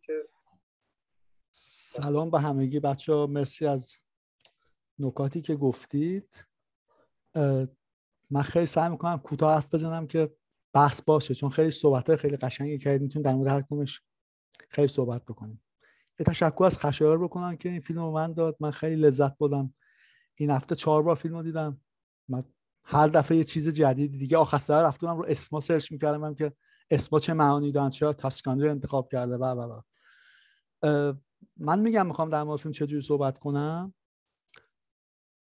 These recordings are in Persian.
که سلام به همگی بچه‌ها، مرسی از نکاتی که گفتید. من خیلی سعی میکنم کوتاه حرف بزنم که بحث باشه، چون خیلی صحبت‌های خیلی قشنگی کردید، میتونیم در مورد هر کدومش خیلی صحبت بکنیم. یه تشکر از خشایار بکنم که این فیلم رو من داد. من خیلی لذت بردم. این هفته 4 بار فیلم رو دیدم. من هر دفعه یه چیز جدیدی دیگه. آخر سر رفتم رو اسما سرچ می‌کردم که اسما چه معانی دارن، چرا تاسکانی رو انتخاب کرده و من میخوام در مورد فیلم چجوری صحبت کنم.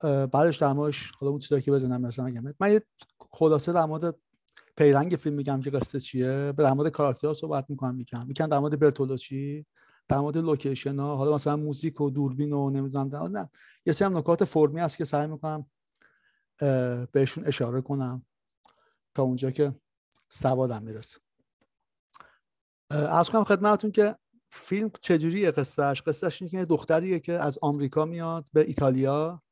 بعدش در موردش خودمون چیزایی که بزنم مثلا میگم. من یه خلاصه در مورد پیرنگ فیلم میگم که قصه چیه، در مورد کاراکترها صحبت میکنم، میگم در مورد برتولوچی، در مورد لوکیشن ها، حالا مثلا موزیک و دوربین و نمیدونم نه یه سری نکات فرمی هست که سعی میکنم بهشون اشاره کنم تا اونجا که سوادم میرسه. عرض کنم خدمتتون که فیلم چجوریه. قصهش اینه که دختریه که از آمریکا میاد به ایتالیا،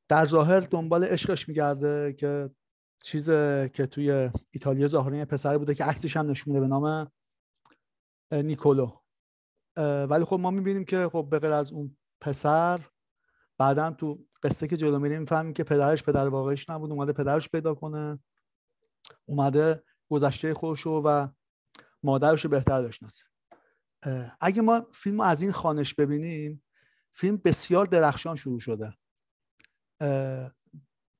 در ظاهر دنبال عشقش میگرده که که توی ایتالیا ظاهرا یه پسری بوده که عکسش هم نشون میده به نام نیکولو. ولی خب ما میبینیم که خب به غیر از اون پسر بعداً تو قصه که جلو میریم میفهمیم که پدرش پدر واقعیش نبود، اومده پدرش پیدا کنه، اومده گذشته خودشو و مادرشو بهتر بشناسه. اگه ما فیلمو از این خوانش ببینیم، فیلم بسیار درخشان شروع شده.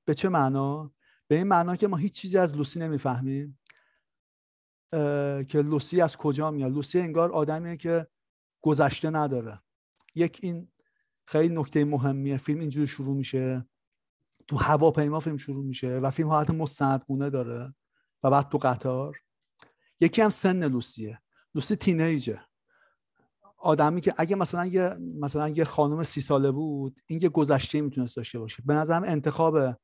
به چه معنا؟ به این معنا که ما هیچ چیزی از لوسی نمیفهمیم که لوسی از کجا میاد. لوسی انگار آدمیه که گذشته نداره. این خیلی نکته مهمیه. فیلم اینجوری شروع میشه، تو هواپیما فیلم شروع میشه و فیلم حالت مستندگونه داره و بعد تو قطار. یکی هم سن لوسیه. لوسی تینیجه، آدمی که اگه مثلا یه خانم 30 ساله بود، این یه گذشته میتونست داشته باشه. به نظرم انتخاب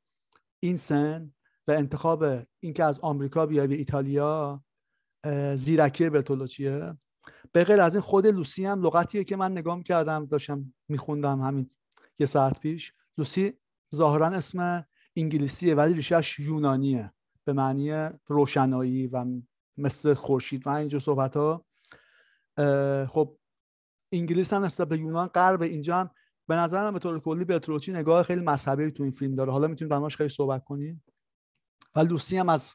این سن و انتخاب این که از آمریکا بیای به ایتالیا زیرکی برتولوچیه. به غیر از این خود لوسی هم لغتیه که من نگاه می‌کردم، داشتم میخوندم همین یه ساعت پیش. لوسی ظاهرا اسم انگلیسیه ولی ریشه‌اش یونانیه، به معنی روشنایی و مثل خورشید و اینجور صحبت‌ها. خب انگلیس هم نسبت به یونان غرب. اینجا هم به نظرم به طور کلی برتولوچی نگاه خیلی مذهبی تو این فیلم داره. حالا میتونیم در موردش خیلی صحبت کنیم. و لوسی هم از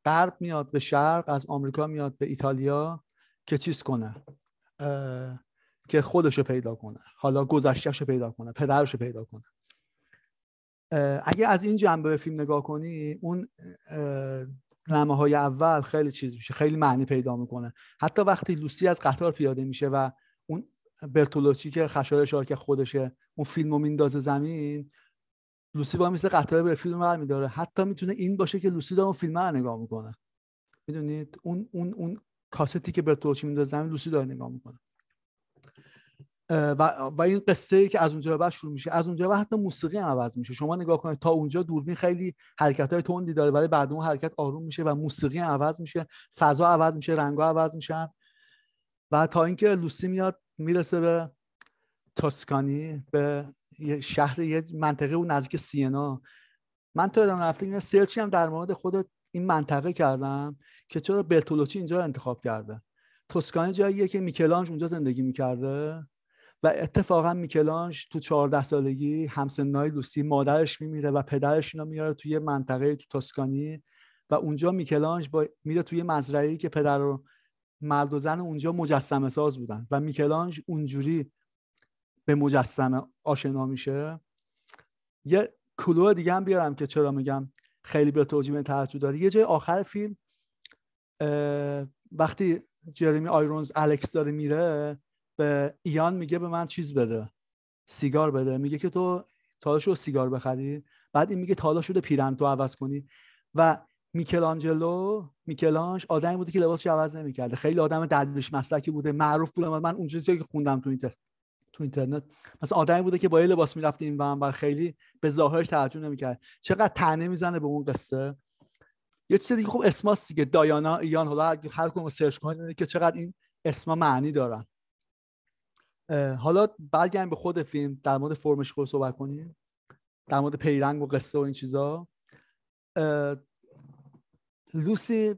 غرب میاد به شرق، از آمریکا میاد به ایتالیا که چیز کنه، که خودشو پیدا کنه، حالا گذشتهشو پیدا کنه، پدرشو پیدا کنه. اگه از این جنبه به فیلم نگاه کنی، اون نماهای اول خیلی چیز میشه، خیلی معنی پیدا میکنه. حتی وقتی لوسی از قطار پیاده میشه و اون برتولوچی که خشایار اشاره که خودشه اون فیلمو میندازه زمین، لوسی با میسه قطار به فیلم برمی‌داره. حتی میتونه این باشه که لوسی داره اون فیلم رو نگاه میکنه. میدونید اون کاستی که برتولوچی میندازه زمین، لوسی داره نگاه میکنه. و این قصه‌ای که از اونجا به بعد شروع میشه. از اونجا به بعد حتی موسیقی هم عوض میشه. شما نگاه کنید تا اونجا دوربین خیلی حرکت‌های تندی داره، ولی بعد اون حرکت آروم میشه و موسیقی هم عوض میشه، فضا عوض میشه، رنگ‌ها عوض میشن. و تا اینکه لوسی میاد میرسه به توسکانی، به یه شهر، یه منطقه اون نزدیک سینا. من تا الان رفتم سرچی هم در مورد خود این منطقه کردم که چرا برتولوچی اینجا رو انتخاب کرده. توسکانی جاییه که میکلانژ اونجا زندگی میکرده و اتفاقا میکلانژ تو 14 سالگی همسنای لوسی مادرش میمیره و پدرش اینو میاره توی منطقه تو توسکانی و اونجا میکلانژ میره توی مزرعه‌ای که پدر و مرد و زن اونجا مجسمه ساز بودن و میکلانژ اونجوری به مجسمه آشنا میشه. یه کلوه دیگه هم بیارم که چرا میگم خیلی به توجیه توجه داره. یه جای آخر فیلم وقتی جرمی آیرونز الکس داره میره، به ایان میگه به من چیز بده، سیگار بده. میگه که تو تالا شده سیگار بخری. بعد این میگه تالا شده پیرنتو عوض کنی. و میکلانژ آدمی بوده که لباسش عوض نمیکرده، خیلی آدم درویش مسلکی بوده، معروف بوده. من اون چیزی که خوندم تو اینترنت مثلا آدمی بوده که با یه لباس میرفت این و خیلی به ظاهرش توجه نمیکرد. چقدر طعنه میزنه به اون قصه. یه چیز دیگه خب اسماست دیگه، دایانا، ایان، حالا هر کدوم سرچ کنید که چقدر این اسما معنی دارن. حالا برگردیم به خود فیلم، در مورد فرمش خود صحبت کنیم، در مورد پیرنگ و قصه و این چیزا. لوسی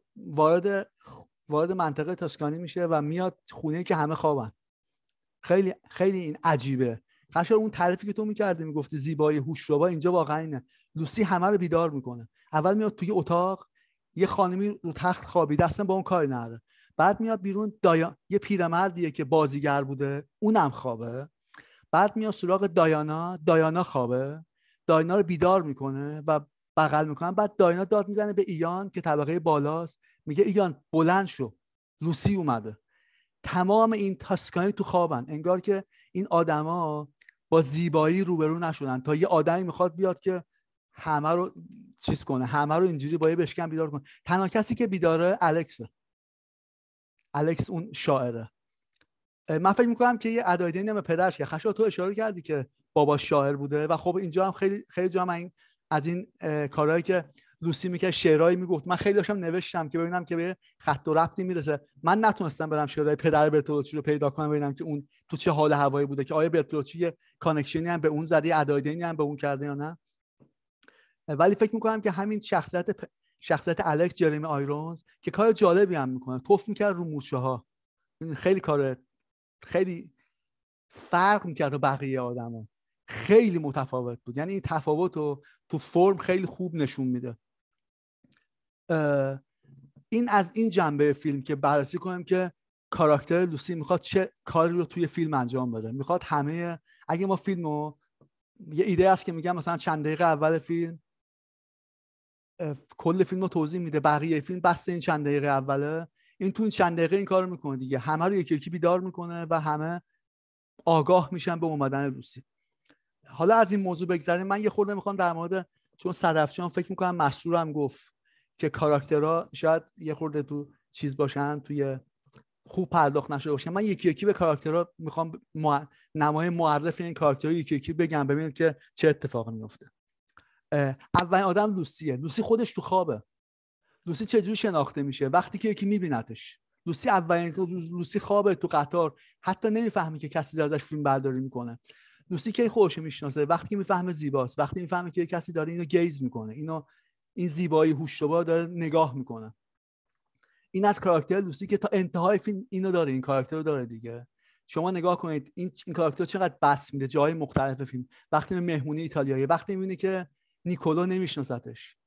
وارد منطقه تاسکانی میشه و میاد خونه که همه خوابن. خیلی خیلی این عجیبه. قشنگ اون تعریفی که تو میکردی میگفتی زیبایی هوش‌ربا، اینجا واقعا اینه. لوسی همه رو بیدار میکنه. اول میاد توی اتاق، یه خانمی رو تخت خوابیده، اصلا با اون کاری نداره. بعد میاد بیرون، یه پیرمردیه که بازیگر بوده، اونم خوابه. بعد میاد سراغ دایانا خوابه. دایانا رو بیدار میکنه و بغل میکنه. بعد دایانا داد میزنه به ایان که طبقه بالاست، میگه ایان بلند شو، لوسی اومده. تمام این تاسکانی تو خوابن، انگار که این آدما با زیبایی روبرو نشدن تا یه آدمی میخواد بیاد که همه رو چیز کنه، همه رو اینجوری با یه بشکن بیدار کنه. تنها کسی که بیداره الکس اون شاعره. من فکر میکنم که یه ادایدین هم پدرش، که خشا تو اشاره کردی که بابا شاعر بوده و خب اینجا هم خیلی خیلی جا من از این کارهایی که لوسی میکرد شعرهایی میگفت، من خیلی داشتم نوشتم که ببینم که به خط و ربطی میرسه. من نتونستم برم شعرهای پدر برتولوچی رو پیدا کنم ببینم که اون تو چه حال هوایی بوده، که آیا برتولوچی یه کانکشنی هم به اون زده، ادایدینی هم به اون کرده یا نه. ولی فکر میکنم که همین شخصیت الکس جرمی آیرونز که کار جالبی هم میکنه، توف میکرد رو مورچه ها. خیلی کار خیلی فرق میکرد با بقیه آدما، خیلی متفاوت بود. یعنی این تفاوت رو تو فرم خیلی خوب نشون میده. این از این جنبه فیلم که بررسی کنیم که کاراکتر لوسی میخواد چه کاری رو توی فیلم انجام بده. میخواد همه، اگه ما فیلمو، یه ایده هست که میگم مثلا چند دقیقه اول فیلم کل فیلم رو توضیح میده، بقیه فیلم بس این چند دقیقه اوله. این تو این چند دقیقه این کارو میکنه دیگه، همه رو یکی یکی بیدار میکنه و همه آگاه میشن به اومدن لوسی. حالا از این موضوع بگذاریم، من یه خورده میخوام در مورد، چون صدفچان فکر میکنم مسرور هم گفت که کاراکترها شاید یه خورده تو چیز باشن، توی خوب پرداخت نشده باشن. من یکی یکی به کاراکترها میخوام نمای معرف این کاراکترها یکی یکی بگم، ببینید که چه اتفاقی میفته. اولین آدم لوسیه. لوسی خودش تو خوابه. لوسی چجوری شناخته میشه؟ وقتی که یکی میبینتش. لوسی خوابه تو قطار، حتی نمیفهمی که کسی داره ازش فیلم برداری میکنه. لوسی کی خودش میشناسه؟ وقتی میفهمه زیباست، وقتی میفهمه که کسی داره اینو گیز میکنه، این زیبایی هوش‌ربا داره نگاه میکنه. این از کاراکتر لوسی که تا انتهای فیلم اینو داره، این کاراکتر رو داره دیگه. شما نگاه کنید این کاراکتر چقدر بس میده جای مختلف فیلم. وقتی به مهمونی ایتالیایی، وقتی میبینه که نیکولو نمیشناستش،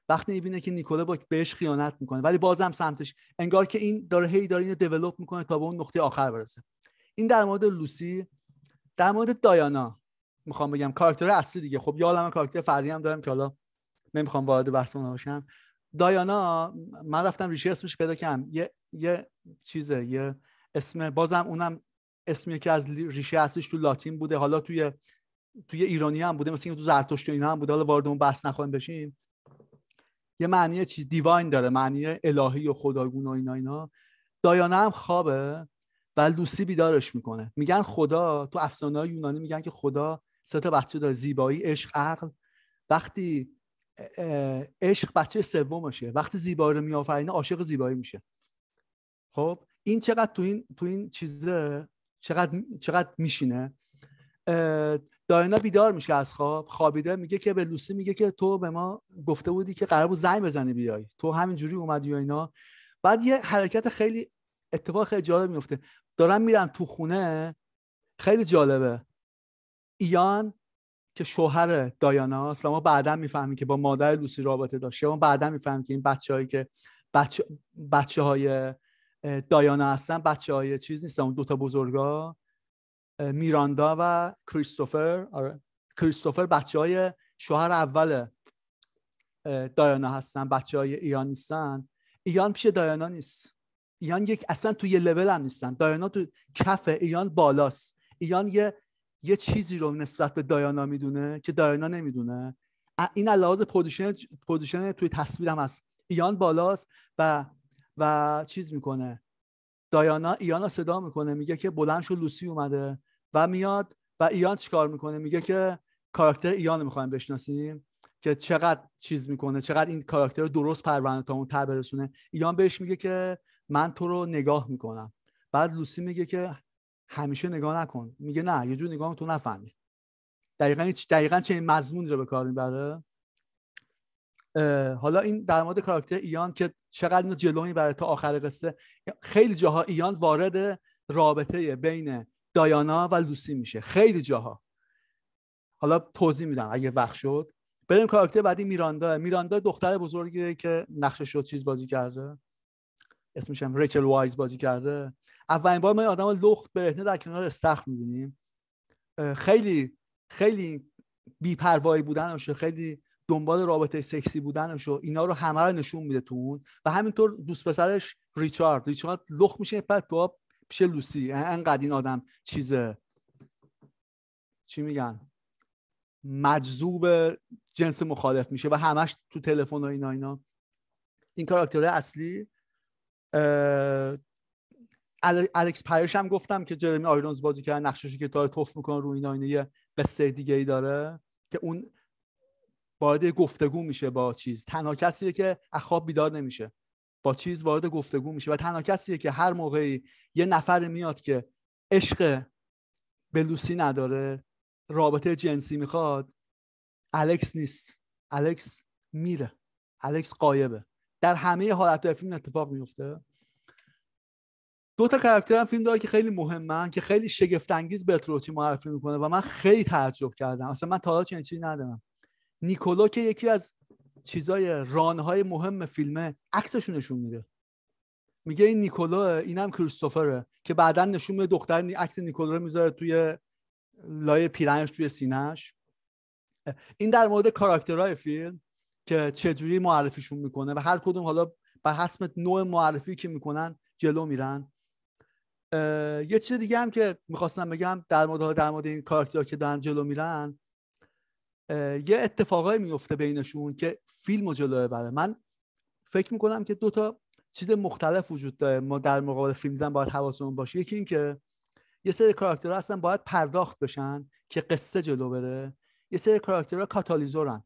وقتی میبینه که نیکولو بهش خیانت میکنه ولی بازم سمتش، انگار که این داره اینو دیولپ میکنه تا به اون نقطه آخر برسه. این در مورد لوسی. در مورد دایانا میخوام بگم، کاراکتر اصلی دیگه. خب یه عالمه کاراکتر فرعی هم دارم که حالا نمیخوام وارد بحث اونها بشم. دایانا من رفتم ریشه اسمش پیدا کردم، یه چیزه، یه اسم، بازم اونم اسمی که از ریشه اصلیش تو لاتین بوده، حالا توی ایرانی هم بوده، مثلا تو زرتشت و اینا هم بوده، حالا وارد اون بحث نخواهیم بشیم. یه معنی چیز دیواین داره، معنی الهی و خداگون و اینا. دایانا هم خوابه و لوسی بیدارش میکنه. میگن خدا تو افسانه‌های یونانی میگن که خدا 3 تا بچه داره، زیبایی، عشق، عقل. وقتی عشق بچه سومشه، وقتی زیبایی رو میآفرینه عاشق زیبایی میشه. خب این چقدر تو این چیزه چقدر میشینه. دایانا بیدار میشه از خوابیده، میگه که به لوسی میگه که تو به ما گفته بودی که قرار بود زنگ بزنی بیای، تو همینجوری اومدی و اینا. بعد یه حرکت خیلی، اتفاق خیلی جالب میفته. دارن میرن تو خونه، خیلی جالبه. ایان که شوهر دایاناست و ما بعداً میفهمیم که با مادر لوسی رابطه داشته. ما بعداً میفهمیم که این بچه‌هایی که بچه‌های دایانا هستن، بچه‌های چیز نیستن، اون 2 تا بزرگا، میراندا و کریستوفر. آره کریستوفر بچه‌های شوهر اول دایانا هستن، بچه‌های ایان نیستن. ایان پیش دایانا نیست. ایان اصلا توی یه لول هم نیستن. دایانا تو کف ایان بالاست. ایان یه چیزی رو نسبت به دایانا میدونه که دایانا نمیدونه. این علاوه پوزیشن توی تصویر هم هست. ایان بالاست و چیز میکنه. دایانا ایانا صدا میکنه، میگه که بلند شو لوسی اومده و میاد. و ایان چیکار میکنه؟ میگه که کاراکتر ایان رو میخوایم بشناسیم که چقدر چیز میکنه، چقدر این کاراکتر رو درست پرونده تا اون ته برسونه. ایان بهش میگه که من تو رو نگاه میکنم. بعد لوسی میگه که همیشه نگاه نکن. میگه نه، یه جور نگاه تو نفهمی. دقیقاً چه مضمون رو به کار میبره. حالا این در مورد کاراکتر ایان که چقدر اینو جلو میبره تا آخر قصه. خیلی جاها ایان وارد رابطه بین دایانا و لوسی میشه، خیلی جاها. حالا توضیح میدم اگه وقت شد. بریم کاراکتر بعدی میراندا دختر بزرگی که نقشش رو چیز بازی کرده، اسمش هم ریچل وایز بازی کرده. اولین بار ما آدمو لخت برهنه در کنار استخر میبینیم. خیلی خیلی بی‌پروایی بودنش، خیلی دنبال رابطه سکسی بودنش و اینا رو همه رو نشون میده تو اون. و همینطور دوست پسرش ریچارد لخت میشه بعد تو پیش لوسی. انقدر این آدم چیزه، چی میگن، مجذوب جنس مخالف میشه و همش تو تلفن و اینا. این کاراکتر اصلی. الکس پایرش هم گفتم که جرمی آیرونز بازی کرده، نقششو که داره توف میکنه رو اینا یه قصه دیگه ای داره که اون وارد گفتگو میشه با چیز. تنها کسیه که از خواب بیدار نمیشه، با چیز وارد گفتگو میشه و تنها کسیه که هر موقعی یه نفر میاد که عشق به لوسی نداره، رابطه جنسی میخواد، الکس نیست. الکس میره، الکس غایبه. در همه حالتهای فیلم اتفاق میفته. دو تا کاراکتر هم فیلم داره که خیلی مهمن، که خیلی شگفت انگیز برتولوچی معرفی میکنه و من خیلی تعجب کردم. اصلا من تا حالا چنین چیزی ندیدم. نیکولو که یکی از چیزای رانهای مهم فیلمه، عکسشو نشون میده، میگه این نیکولوه، اینم کریستوفره، که بعداً نشون میده دختر عکس نیکولو رو میذاره توی لایه پیرنش توی سینه‌اش. این در مورد کاراکترهای فیلم که چجوری معرفیشون میکنه و هر کدوم حالا بر حسب نوع معرفی که میکنن جلو میرن. یه چیز دیگه هم که میخواستم بگم در مورد این کاراکترها که دارن جلو میرن، یه اتفاقایی میفته بینشون که فیلمو جلو ببره. من فکر میکنم که دو تا چیز مختلف وجود داره. ما در مقابل فیلم دیدن باید حواسمون باشه. یکی این که یه سری کاراکترها هستن باید پرداخت بشن که قصه جلو بره. یه سری کاراکترها کاتالیزورن،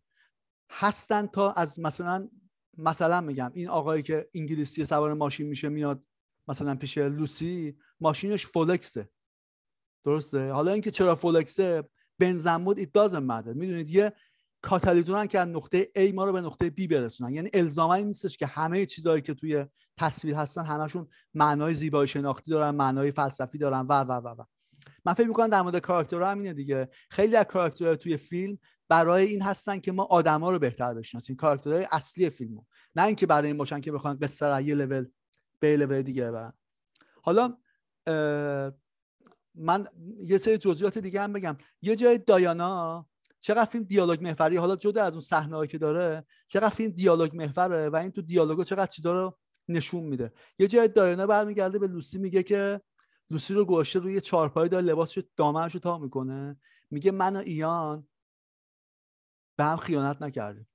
هستن تا از مثلا میگم این آقایی که انگلیسی سوار ماشین میشه میاد مثلا پیش لوسی، ماشینش فولکسه، درسته؟ حالا اینکه چرا فولکسه، بنزن بود it doesn't matter. میدونید یه کاتالیزورن که از نقطه A ما رو به نقطه B برسونن. یعنی الزاما این نیستش که همه چیزایی که توی تصویر هستن همشون معنای زیبایی شناختی دارن، معنای فلسفی دارن و من فکر می‌کنم در مورد کاراکترها همینه دیگه. خیلی از کاراکترها توی فیلم برای این هستن که ما آدما رو بهتر بشناسیم، کاراکترهای اصلی فیلمو، نه اینکه برای این باشن که بخوان قصه رو یه لول به لول دیگه ببرن. حالا من یه سری جزئیات دیگه هم بگم. یه جای دایانا چقدر فیلم دیالوگ محوری، حالا جدا از اون صحنه‌ای که داره، چقدر فیلم دیالوگ محوره و این تو دیالوگا چقدر چیزا رو نشون میده. یه جای دایانا برمیگرده به لوسی میگه که لوسی رو گوشه روی چارپای داره، لباسشو دامنشو تا میکنه، میگه من و ایان به هم خیانت نکردیم.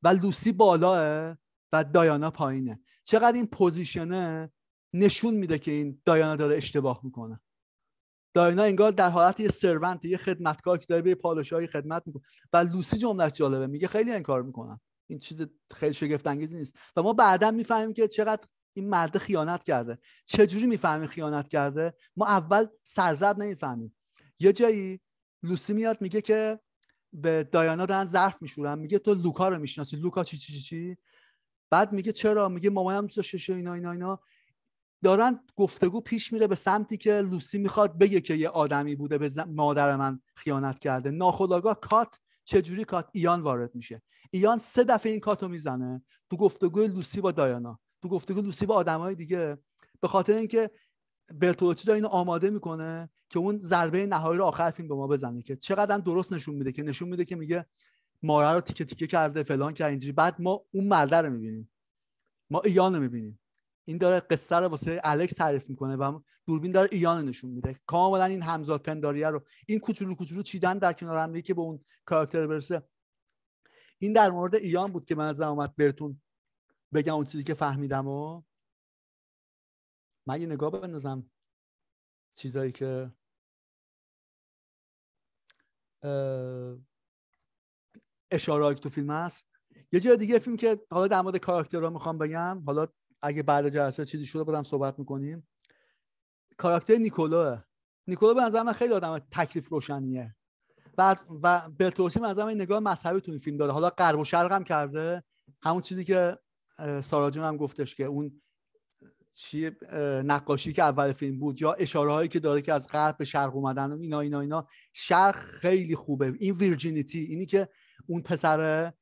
و لوسی بالاه و دایانا پایینه. چقدر این پوزیشنه نشون میده که این دایانا داره اشتباه میکنه. دایانا انگار در حالت یه سرونت، یه خدمتکار که داره به پادشاهی خدمت میکنه و لوسی جملهش جالبه، میگه خیلی این کار میکنن. این چیز خیلی شگفت انگیزی نیست و ما بعداً میفهمیم که چقدر این مرد خیانت کرده. چجوری میفهمیم خیانت کرده؟ ما اول سرزد نمیفهمیم. یه جایی لوسی میاد میگه که به دایانا دارن ظرف میشورن، میگه تو لوکا رو میشناسی؟ لوکا چی؟ بعد میگه چرا؟ میگه مامانم دوست داشته اینا. دارن گفتگو پیش میره به سمتی که لوسی میخواد بگه که یه آدمی بوده به مادر من خیانت کرده. ناخودآگاه چجوری ایان وارد میشه. ایان 3 دفعه این کاتو میزنه تو گفتگوی لوسی با دایانا، تو گفتگوی لوسی با آدمای دیگه، به خاطر اینکه برتولوچی داره اینو آماده میکنه که اون ضربه نهایی رو آخر فیلم به ما بزنه که چقدر درست نشون میده که میگه مارا رو تیکه تیکه کرده فلان کرده اینجوری. بعد ما اون مرد رو میبینیم، ما ایان رو میبینیم. این داره قصه رو واسه الکس تعریف میکنه و دوربین داره ایان نشون میده. کاملا این همزاد پنداریه رو، این کوچولو چیدن در کنار هم که به اون کاراکتر برسه. این در مورد ایان بود که من از اومد بهتون بگم اون چیزی که فهمیدم. و من یه نگاه بندازم چیزایی که اشارهایی تو فیلم هست. یه جای دیگه فیلم که حالا در مورد کاراکترها میخوام بگم، حالا اگه بعد جلسه چیزی شده بودم صحبت میکنیم. کاراکتر نیکولو به نظر من خیلی آدم تکلیف روشنیه و برتولوچی مثلا این نگاه مذهبی تو این فیلم داره، حالا غرب و شرق هم کرده، همون چیزی که سارا جون هم گفتش که اون چی نقاشی که اول فیلم بود یا اشاره هایی که داره که از غرب به شرق اومدن و اینا شرق خیلی خوبه. این ویرجینیتی، اینی که اون پسره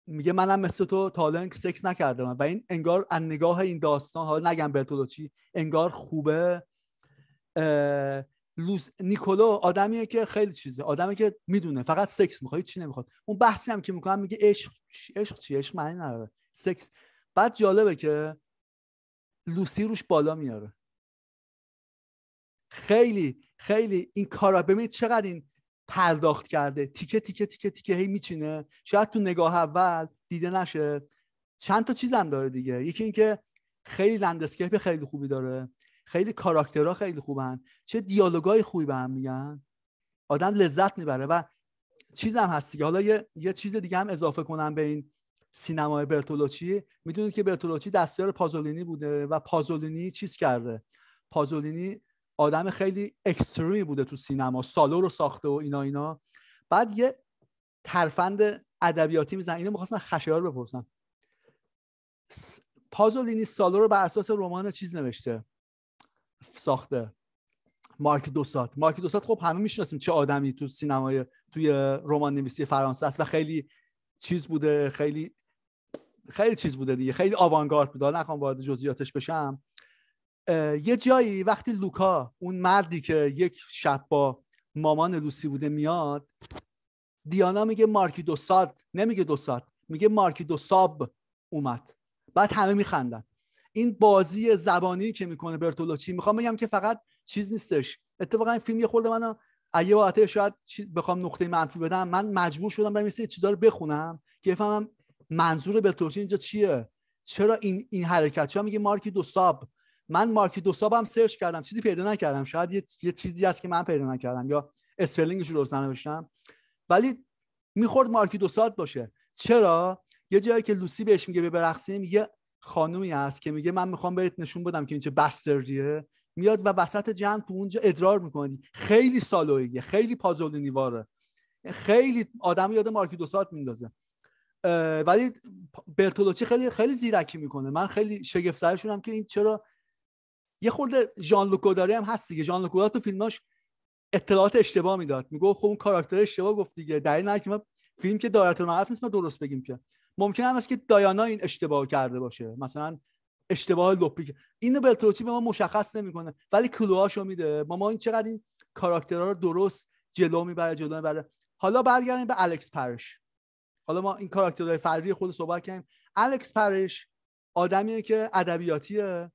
میگه منم مثل تو تا حالا سکس نکردم و این انگار از نگاه این داستان، حالا نگم برتولوچی، انگار خوبه. نیکولو آدمیه که خیلی چیزه، آدمی که میدونه فقط سکس میخواد، چی نمیخواد. اون بحثی هم که میکنم میگه عشق چیه؟ عشق معنی نداره، سکس. بعد جالبه که لوسی روش بالا میاره. خیلی خیلی این کارا، ببینید چقدر این پرداخت کرده، تیکه تیکه تیکه تیکه هی میچینه، شاید تو نگاه اول دیده نشه. چند تا چیزم داره دیگه، یکی این که خیلی لندسکیپ خیلی خوبی داره، خیلی کاراکترها خیلی خوبن، چه دیالوگای خوبی به هم میگن، آدم لذت میبره. و چیزم هست دیگه، حالا یه چیز دیگه هم اضافه کنم به این سینمای برتولوچی. میدونید که برتولوچی دستیار پازولینی بوده و پازولینی چیز کرده، پازولینی آدم خیلی اکستریمی بوده تو سینما، سالو رو ساخته و اینا. بعد یه ترفند ادبیاتی میزنن، اینو می‌خواستن خشایار بپرسن. پازولینی سالو رو بر اساس رمان چیز نوشته، ساخته، مارک دوسات. مارک دوسات خب همه میشناسیم چه آدمی تو سینمای، توی رمان نویسی فرانسه است و خیلی چیز بوده، خیلی چیز بوده دیگه، خیلی آوانگارد بوده. نخوام وارد جزئیاتش بشم. یه جایی وقتی لوکا، اون مردی که یک شب با مامان لوسی بوده، میاد، دیانا میگه مارکی دوسات، نمیگه دوسات، میگه مارکی دوساب اومد. بعد همه میخندن. این بازی زبانی که میکنه برتولوچی، میخوام بگم که فقط چیز نیستش. اتفاقا این فیلم یه خورده منو اگه واقعا شاید بخوام نقطه منفی بدم، من مجبور شدم برم یه چیزا رو بخونم که بفهمم منظور برتولوچی اینجا چیه، چرا این حرکت. چرا میگه مارکی دوساب؟ من مارکی دوساب هم سرچ کردم، چیزی پیدا نکردم. شاید یه چیزی هست که من پیدا نکردم یا اسپلینگش رو درست ننوشتم، ولی میخورد مارکی دوسات باشه. چرا؟ یه جایی که لوسی بهش میگه برقصیم، یه خانومی هست که میگه من میخوام بهت نشون بدم که این چه باستردیه، میاد و وسط جمع تو اونجا ادرار میکنه. خیلی سالوئیه، خیلی پازولینی واره، خیلی آدم یاد مارکی دوسات میندازه. ولی برتولوچی خیلی خیلی زیرکی میکنه. من خیلی شگفت زده شدم که این چرا. یه خورده ژان لوک گوداری هم هست دیگه. ژان لوک گوداری تو فیلماش اطلاعات اشتباه میداد، میگه خب اون کاراکتر اشتباه گفت دیگه، دلیل نداره که ما فیلم که دایره المعارف نیست ما درست بگیم که. ممکن است که دایانا این اشتباه کرده باشه، مثلا اشتباه لپی. اینو برتولوچی به ما مشخص نمیکنه ولی کلوهاشو میده. ما این چقدر این کاراکترها رو درست جلو میبره. حالا برگردیم به الکس پرش. حالا ما این کاراکترهای فرعی خود صحبت کردیم. الکس پرش آدمیه که ادبیاتیه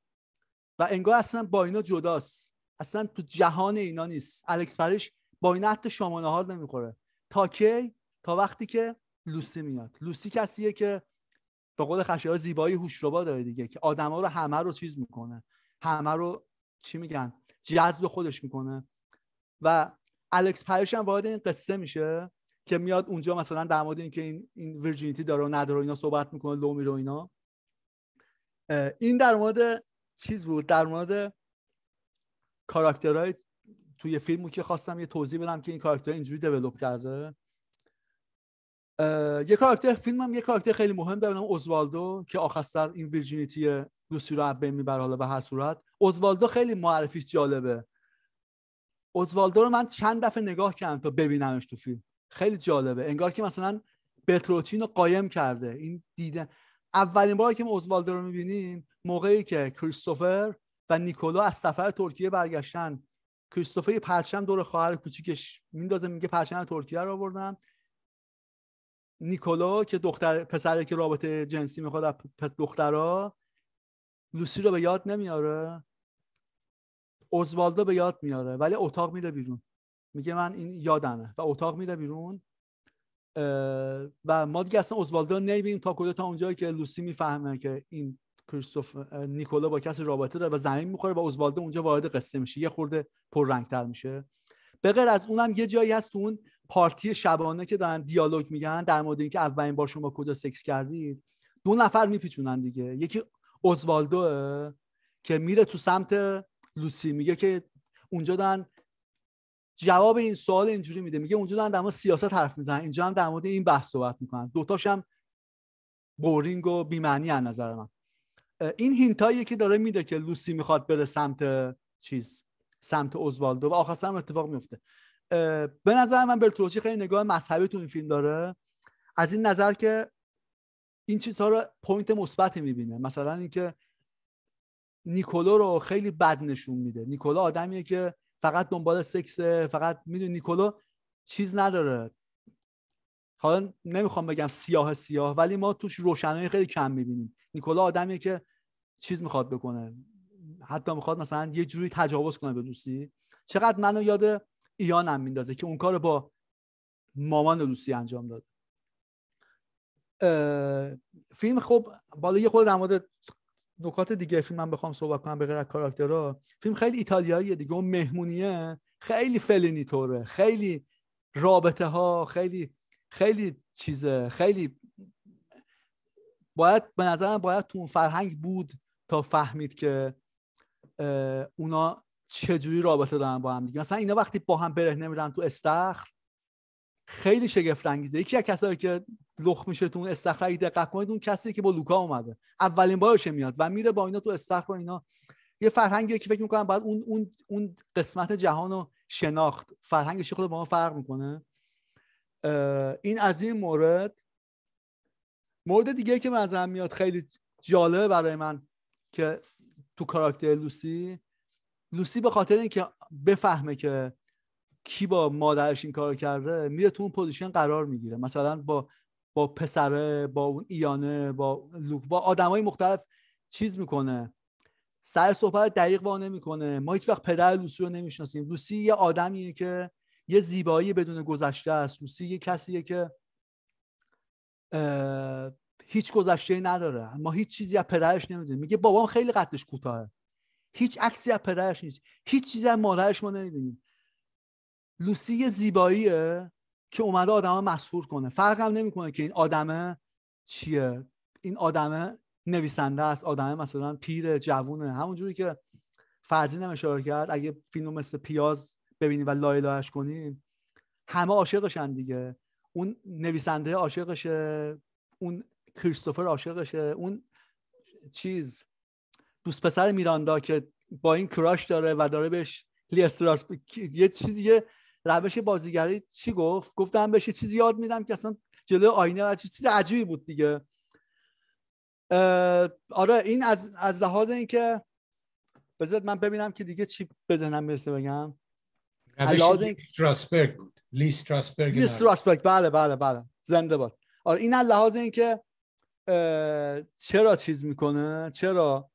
و انگار اصلا با اینا جداست، اصلا تو جهان اینا نیست. الکس پرش با اینا حتی شام نهار نمیخوره. تا کی؟ تا وقتی که لوسی میاد. لوسی کسیه که به قول خشایار زیبایی هوشربا داره دیگه، که آدما رو همه رو چیز میکنه، همه رو چی میگن، جذب خودش میکنه. و الکس پرش هم وارد این قصه میشه که میاد اونجا مثلا در مورد اینکه این ویرجینیتی داره و نداره اینا صحبت میکنه، لو میره اینا. این در مورد چیز بود، در مورد کاراکترهای توی فیلمو که خواستم یه توضیح بدم که این کاراکتر اینجوری دیولپ کرده. یه کاراکتر فیلمم، یه کاراکتر خیلی مهم داره، نام اوزوالدو، که آخر سر این ویرجینیتی لوسی رو بین میبره. حالا به هر صورت اوزوالدو خیلی معرفیش جالبه. اوزوالدو رو من چند دفعه نگاه کردم تا ببینمش تو فیلم. خیلی جالبه، انگار که مثلا برتولوچی رو قایم کرده. این دیدن اولین باری که ما اوزوالدو رو میبینیم موقعی که کریستوفر و نیکولو از سفر ترکیه برگشتن. کریستوفر یه پرچم دور خواهر کوچیکش میندازه، میگه پرچم ترکیه رو آوردم. نیکولو که پسری که رابطه جنسی میخواد دخترها، لوسی رو به یاد نمیاره، اوزوالدو به یاد میاره، ولی اتاق میره بیرون، میگه من این یادمه و اتاق میره بیرون. و ما دیگه اصلا اوزوالدو نمیبینیم تا کجا، تا اونجایی که لوسی میفهمه که این نیکولو با کسی رابطه داره و زمین میخوره و اوزوالدو اونجا وارد قصه میشه، یه خورده پررنگتر میشه. به غیر از اونم یه جایی هست تو اون پارتی شبانه که دارن دیالوگ میگن در مورد اینکه اولین بار شما کجا سکس کردید، دو نفر میپیچونن دیگه. یکی اوزوالدوه که میره تو سمت لوسی، میگه که اونجا دارن جواب این سوال اینجوری میده، میگه اونجا دارن در مورد سیاست حرف میزنن، اینجا هم در مورد این بحث صحبت میکنن، دوتاش هم بورینگ و بی‌معنی از نظر من. این هینتاییه که داره میده که لوسی میخواد بره سمت اوزوالدو و آخر سر اتفاق میفته. به نظر من برتولوچی خیلی نگاه مذهبی تو این فیلم داره، از این نظر که این چیزها رو پوینت مثبتی میبینه. مثلا اینکه نیکولو رو خیلی بد نشون میده. نیکولو آدمیه که فقط دنبال سکسه، فقط میدونی نیکولو چیز نداره. حالا نمیخوام بگم سیاه ولی ما توش روشنایی خیلی کم میبینیم. نیکولو آدمیه که چیز میخواد بکنه، حتی میخواد مثلا یه جوری تجاوز کنه به لوسی. چقدر منو یاد ایانم میندازه که اون کار با مامان لوسی انجام داده. فیلم خب بالا یه خود در مورد نکات دیگه فیلم من بخوام صحبت کنم به غیر از کاراکترها، فیلم خیلی ایتالیاییه دیگه. اون مهمونیه خیلی فلینی طوره، خیلی رابطه ها خیلی چیزه، خیلی باید به نظرم باید تو اون فرهنگ بود تا فهمید که اونا چجوری رابطه دارن با هم دیگه. مثلا اینا وقتی با هم برهنه میرن تو استخر خیلی شگفت انگیزه. یکی از کسایی که لخ میشه تو اون استخر اگه دقت کنید اون کسی که با لوکا اومده اولین بارشه میاد و میره با اینا تو استخر و اینا. یه فرهنگیه که فکر میکنم باید اون قسمت جهانو شناخت. فرهنگش خود با ما فرق میکنه. این از این مورد دیگه که مثلا میاد خیلی جالبه برای من که تو کاراکتر لوسی به خاطر اینکه بفهمه که کی با مادرش این کارو کرده میره تو اون پوزیشن قرار میگیره. مثلا با پسره، با اون ایانه، با لوک، با آدمای مختلف چیز میکنه، سر صحبت دقیق وا نمیکنه. ما هیچ وقت پدر لوسی رو نمیشناسیم. لوسی یه آدمیه که یه زیبایی بدون گذشته است. لوسی یه کسیه که هیچ گذشته‌ای نداره. ما هیچ چیزی از پدرش نمیدونیم. میگه بابام خیلی قدش کوتاهه، هیچ عکسی از پدرش نیست، هیچ چیزی از مادرش ما نمیبینیم. لوسی یه زیباییه که اومده آدمو مسحور کنه. فرق هم نمیکنه که این آدمه چیه. این آدمه نویسنده است، آدمه مثلا پیر، جوونه. همونجوری که فرزین هم اشاره کرد اگه فیلمو مثل پیاز ببینیم و لایلایش کنیم همه عاشقشن دیگه. اون نویسنده عاشقشه، اون کریستوفر عاشقشه، اون چیز دوست پسر میراندا که با این کراش داره و داره بهش لیستراس یه چیزی، یه روش بازیگری چی گفتم بهش چیزی یاد میدم که اصلا جلوی آینه چیز عجیبی بود دیگه. آره این از لحاظ این که بذارید من ببینم که دیگه چی به ذهنم میرسه بگم. روش لیستراسبرگ بود. لیستراسبرگ بله زنده باد. آره این از لحاظ این که چرا چیز میکنه، چرا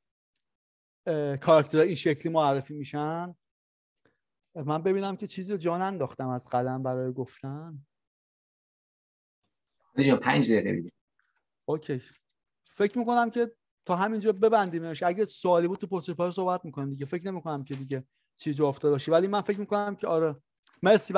کاراکترها این شکلی معرفی میشن. من ببینم که چیزی رو جا ننداختم از قلم برای گفتن. اینجا 5 دقیقه دیگه. اوکی. فکر میکنم که تا همینجا ببندیمش. اگه سوالی بود تو پست صحبت میکنیم دیگه. فکر نمیکنم که دیگه چیزی جا افتاده باشه، ولی من فکر میکنم که آره. مرسی.